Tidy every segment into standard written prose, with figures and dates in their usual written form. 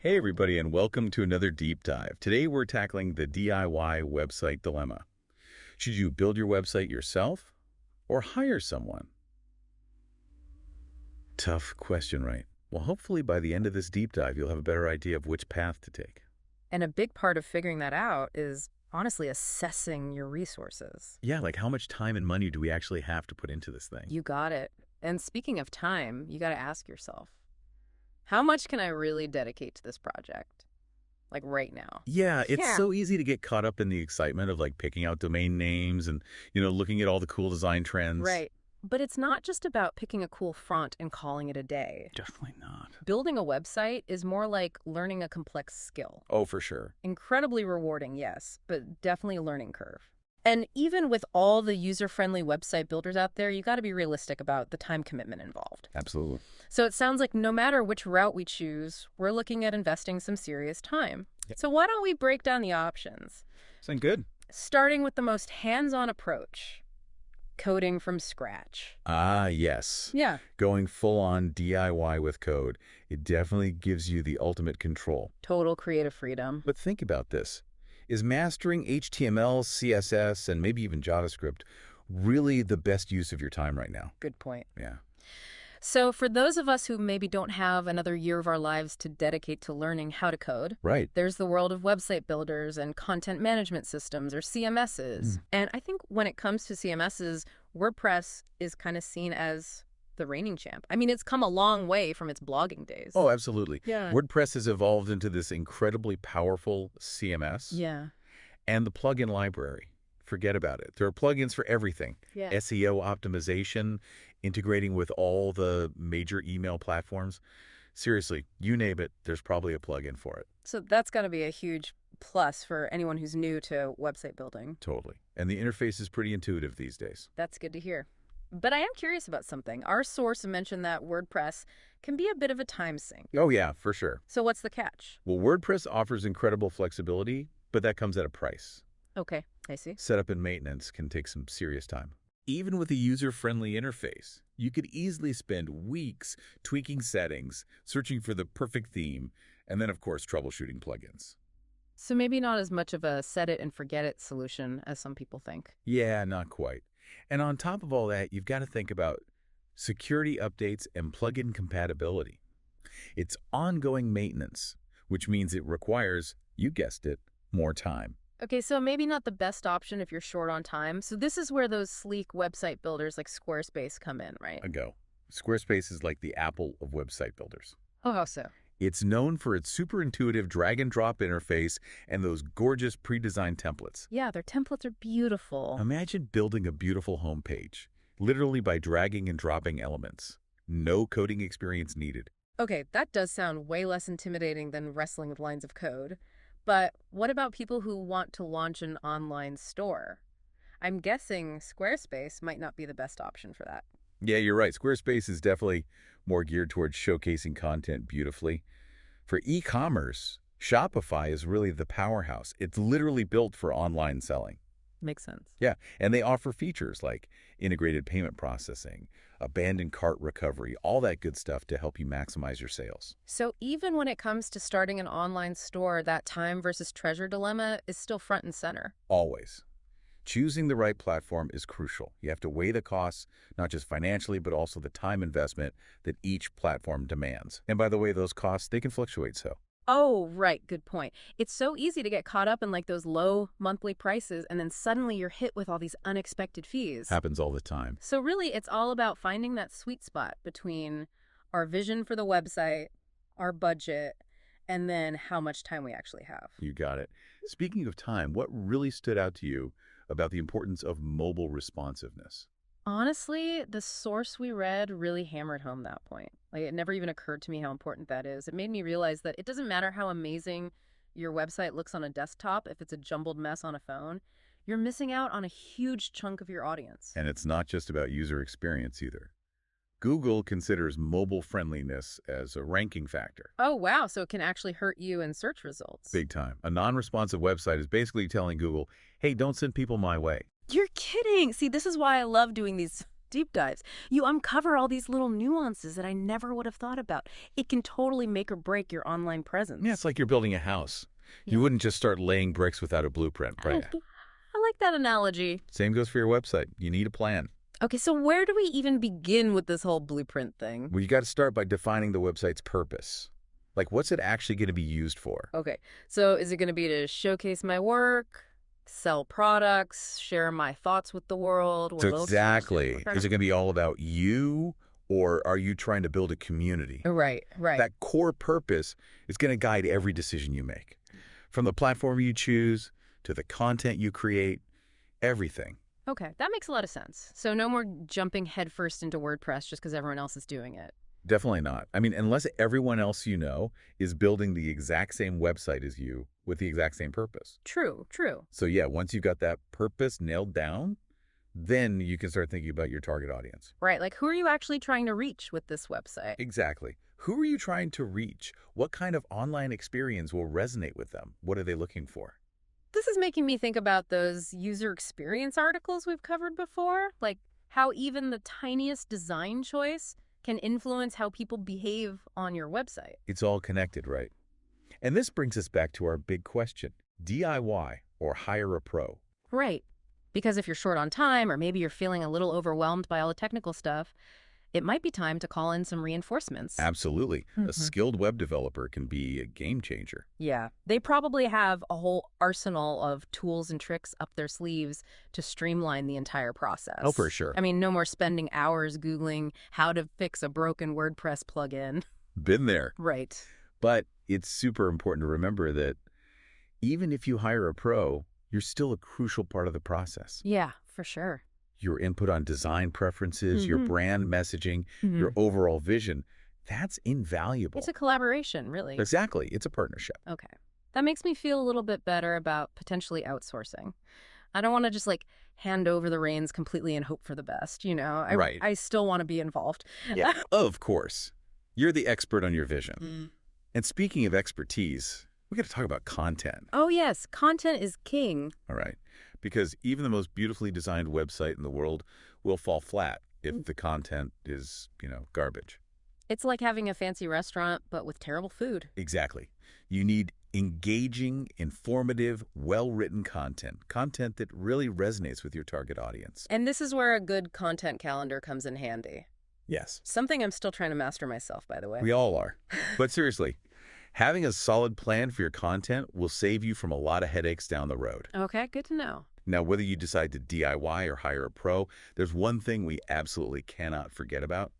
Hey everybody, and welcome to another deep dive. Today we're tackling the DIY website dilemma. Should you build your website yourself or hire someone? Tough question, right? Well, hopefully by the end of this deep dive, you'll have a better idea of which path to take. And a big part of figuring that out is honestly assessing your resources. Yeah, like how much time and money do we actually have to put into this thing? You got it. And speaking of time, you got to ask yourself, how much can I really dedicate to this project? Like right now. Yeah, it's Yeah. so easy to get caught up in the excitement of like picking out domain names and, looking at all the cool design trends. Right. But it's not just about picking a cool font and calling it a day. Definitely not. Building a website is more like learning a complex skill. Oh, for sure. Incredibly rewarding, yes, but definitely a learning curve. And even with all the user-friendly website builders out there, you got to be realistic about the time commitment involved. Absolutely. So it sounds like no matter which route we choose, we're looking at investing some serious time. Yep. So why don't we break down the options? Sound good? Starting with the most hands-on approach, coding from scratch. Ah, yes. Yeah. Going full on DIY with code, it definitely gives you the ultimate control. Total creative freedom. But think about this. Is mastering HTML, CSS, and maybe even JavaScript really the best use of your time right now? Good point. Yeah. So for those of us who maybe don't have another year of our lives to dedicate to learning how to code, Right. there's the world of website builders and content management systems or CMSs. And I think when it comes to CMSs, WordPress is kind of seen as the reigning champ. I mean, it's come a long way from its blogging days. Oh, absolutely. Yeah. WordPress has evolved into this incredibly powerful CMS Yeah. and the plugin library. Forget about it. There are plugins for everything. Yeah. SEO optimization, integrating with all the major email platforms. Seriously, you name it, there's probably a plugin for it. So that's got to be a huge plus for anyone who's new to website building. Totally. And the interface is pretty intuitive these days. That's good to hear. But I am curious about something. Our source mentioned that WordPress can be a bit of a time sink. Oh, yeah, for sure. So what's the catch? Well, WordPress offers incredible flexibility, but that comes at a price. Okay, I see. Setup and maintenance can take some serious time. Even with a user-friendly interface, you could easily spend weeks tweaking settings, searching for the perfect theme, and then, of course, troubleshooting plugins. So maybe not as much of a set it and forget it solution as some people think. Yeah, not quite. And on top of all that, you've got to think about security updates and plugin compatibility. It's ongoing maintenance, which means it requires, you guessed it, more time. Okay, so maybe not the best option if you're short on time. So this is where those sleek website builders like Squarespace come in, right? Ago. Squarespace is like the Apple of website builders. Oh, how so? It's known for its super intuitive drag-and-drop interface and those gorgeous pre-designed templates. Yeah, their templates are beautiful. Imagine building a beautiful homepage, literally by dragging and dropping elements. No coding experience needed. Okay, that does sound way less intimidating than wrestling with lines of code. But what about people who want to launch an online store? I'm guessing Squarespace might not be the best option for that. Yeah, you're right. Squarespace is definitely more geared towards showcasing content beautifully. For e-commerce, Shopify is really the powerhouse. It's literally built for online selling. Makes sense. Yeah, and they offer features like integrated payment processing, abandoned cart recovery, all that good stuff to help you maximize your sales. So even when it comes to starting an online store, that time versus treasure dilemma is still front and center. Always. Choosing the right platform is crucial. You have to weigh the costs, not just financially, but also the time investment that each platform demands. And by the way, those costs, they can fluctuate so. Oh, right. Good point. It's so easy to get caught up in like those low monthly prices, and then suddenly you're hit with all these unexpected fees. Happens all the time. So really, it's all about finding that sweet spot between our vision for the website, our budget, and then how much time we actually have. You got it. Speaking of time, what really stood out to you about the importance of mobile responsiveness? Honestly, the source we read really hammered home that point. Like, it never even occurred to me how important that is. It made me realize that it doesn't matter how amazing your website looks on a desktop if it's a jumbled mess on a phone. You're missing out on a huge chunk of your audience. And it's not just about user experience either. Google considers mobile friendliness as a ranking factor. Oh, wow. So it can actually hurt you in search results. Big time. A non-responsive website is basically telling Google, hey, don't send people my way. You're kidding. See, this is why I love doing these Deep dives. You uncover all these little nuances that I never would have thought about. It can totally make or break your online presence. Yeah, it's like you're building a house. You Yeah. wouldn't just start laying bricks without a blueprint, right? I like that analogy. Same goes for your website. You need a plan. Okay, so where do we even begin with this whole blueprint thing? Well, you got to start by defining the website's purpose. Like, what's it actually going to be used for? Okay, so is it going to be to showcase my work, sell products, share my thoughts with the world? Will So those- exactly. Okay. Is it going to be all about you, or are you trying to build a community? Right. That core purpose is going to guide every decision you make. From the platform you choose to the content you create, everything. Okay, that makes a lot of sense. So no more jumping headfirst into WordPress just because everyone else is doing it. Definitely not. I mean, unless everyone else you know is building the exact same website as you with the exact same purpose. True. So yeah, once you've got that purpose nailed down, then you can start thinking about your target audience. Right, like who are you actually trying to reach with this website? Exactly. Who are you trying to reach? What kind of online experience will resonate with them? What are they looking for? This is making me think about those user experience articles we've covered before, like how even the tiniest design choice can influence how people behave on your website. It's all connected, right? And this brings us back to our big question. DIY or hire a pro? Right. Because if you're short on time, or maybe you're feeling a little overwhelmed by all the technical stuff, it might be time to call in some reinforcements. Absolutely. A Mhm. skilled web developer can be a game changer. Yeah. They probably have a whole arsenal of tools and tricks up their sleeves to streamline the entire process. Oh, for sure. I mean, no more spending hours Googling how to fix a broken WordPress plugin. Been there. Right. But it's super important to remember that even if you hire a pro, you're still a crucial part of the process. Yeah, for sure. Your input on design preferences, your Mhm. brand messaging, your overall vision, that's invaluable. It's a collaboration, really. Exactly. It's a partnership. Okay. That makes me feel a little bit better about potentially outsourcing. I don't want to just like hand over the reins completely and hope for the best, you know? Right. I still want to be involved. Yeah. Of course. You're the expert on your vision. And speaking of expertise, we got to talk about content. Oh, yes. Content is king. All right. Because even the most beautifully designed website in the world will fall flat if the content is, garbage. It's like having a fancy restaurant, but with terrible food. Exactly. You need engaging, informative, well-written content that really resonates with your target audience. And this is where a good content calendar comes in handy. Yes. Something I'm still trying to master myself, by the way. We all are. But seriously, having a solid plan for your content will save you from a lot of headaches down the road. Okay, good to know. Now, whether you decide to DIY or hire a pro, there's one thing we absolutely cannot forget about: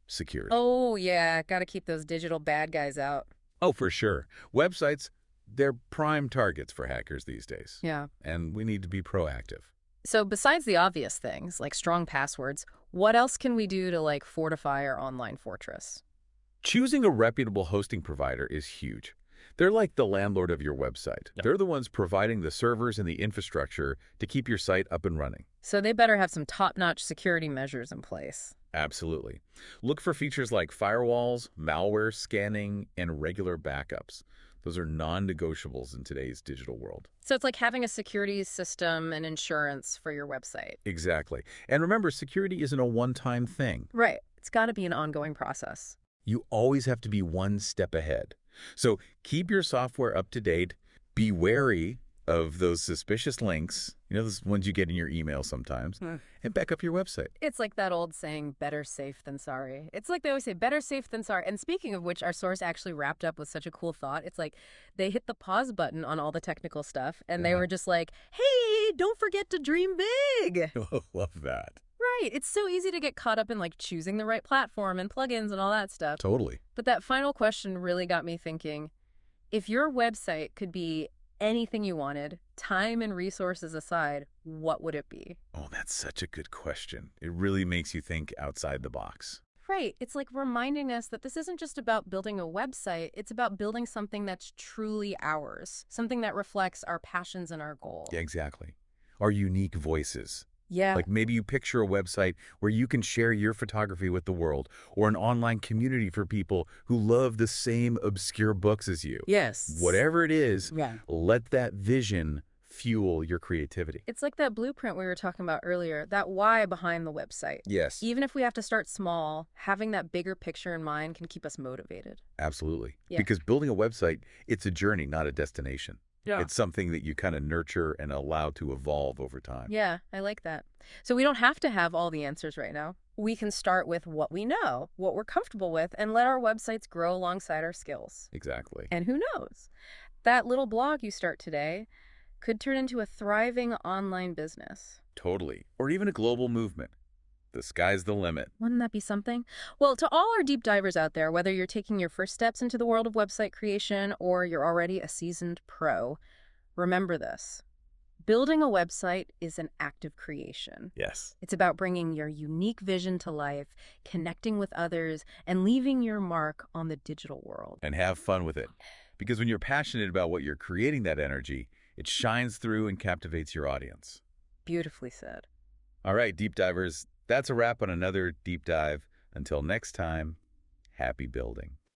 security. Oh, yeah. Got to keep those digital bad guys out. Oh, for sure. Websites, they're prime targets for hackers these days. Yeah. And we need to be proactive. So besides the obvious things, like strong passwords, what else can we do to, like, fortify our online fortress? Choosing a reputable hosting provider is huge. They're like the landlord of your website. Yep. They're the ones providing the servers and the infrastructure to keep your site up and running. So they better have some top-notch security measures in place. Absolutely. Look for features like firewalls, malware scanning, and regular backups. Those are non-negotiables in today's digital world. So it's like having a security system and insurance for your website. Exactly. And remember, security isn't a one-time thing. Right. It's got to be an ongoing process. You always have to be one step ahead. So keep your software up to date. Be wary of those suspicious links, those ones you get in your email sometimes, and back up your website. It's like that old saying, better safe than sorry. It's like they always say, better safe than sorry. And speaking of which, our source actually wrapped up with such a cool thought. It's like they hit the pause button on all the technical stuff, and they Yeah. were just like, hey, don't forget to dream big. Love that. Right. It's so easy to get caught up in like choosing the right platform and plugins and all that stuff. Totally. But that final question really got me thinking, if your website could be anything you wanted, time and resources aside, what would it be? Oh, that's such a good question. It really makes you think outside the box. Right. It's like reminding us that this isn't just about building a website. It's about building something that's truly ours, something that reflects our passions and our goals. Yeah, exactly. Our unique voices. Yeah. Like maybe you picture a website where you can share your photography with the world, or an online community for people who love the same obscure books as you. Yes. Whatever it is, Yeah. let that vision fuel your creativity. It's like that blueprint we were talking about earlier, that why behind the website. Yes, Even if we have to start small, having that bigger picture in mind can keep us motivated. absolutely. Yeah. Because building a website, it's a journey, not a destination. Yeah. It's something that you kind of nurture and allow to evolve over time. Yeah, I like that. So we don't have to have all the answers right now. We can start with what we know, what we're comfortable with, and let our websites grow alongside our skills. Exactly. And who knows? That little blog you start today could turn into a thriving online business. Totally. Or even a global movement. The sky's the limit. Wouldn't that be something? Well, to all our deep divers out there, whether you're taking your first steps into the world of website creation or you're already a seasoned pro, remember this. Building a website is an act of creation. Yes. It's about bringing your unique vision to life, connecting with others, and leaving your mark on the digital world. And have fun with it. Because when you're passionate about what you're creating, that energy, it shines through and captivates your audience. Beautifully said. All right, deep divers, that's a wrap on another deep dive. Until next time, happy building.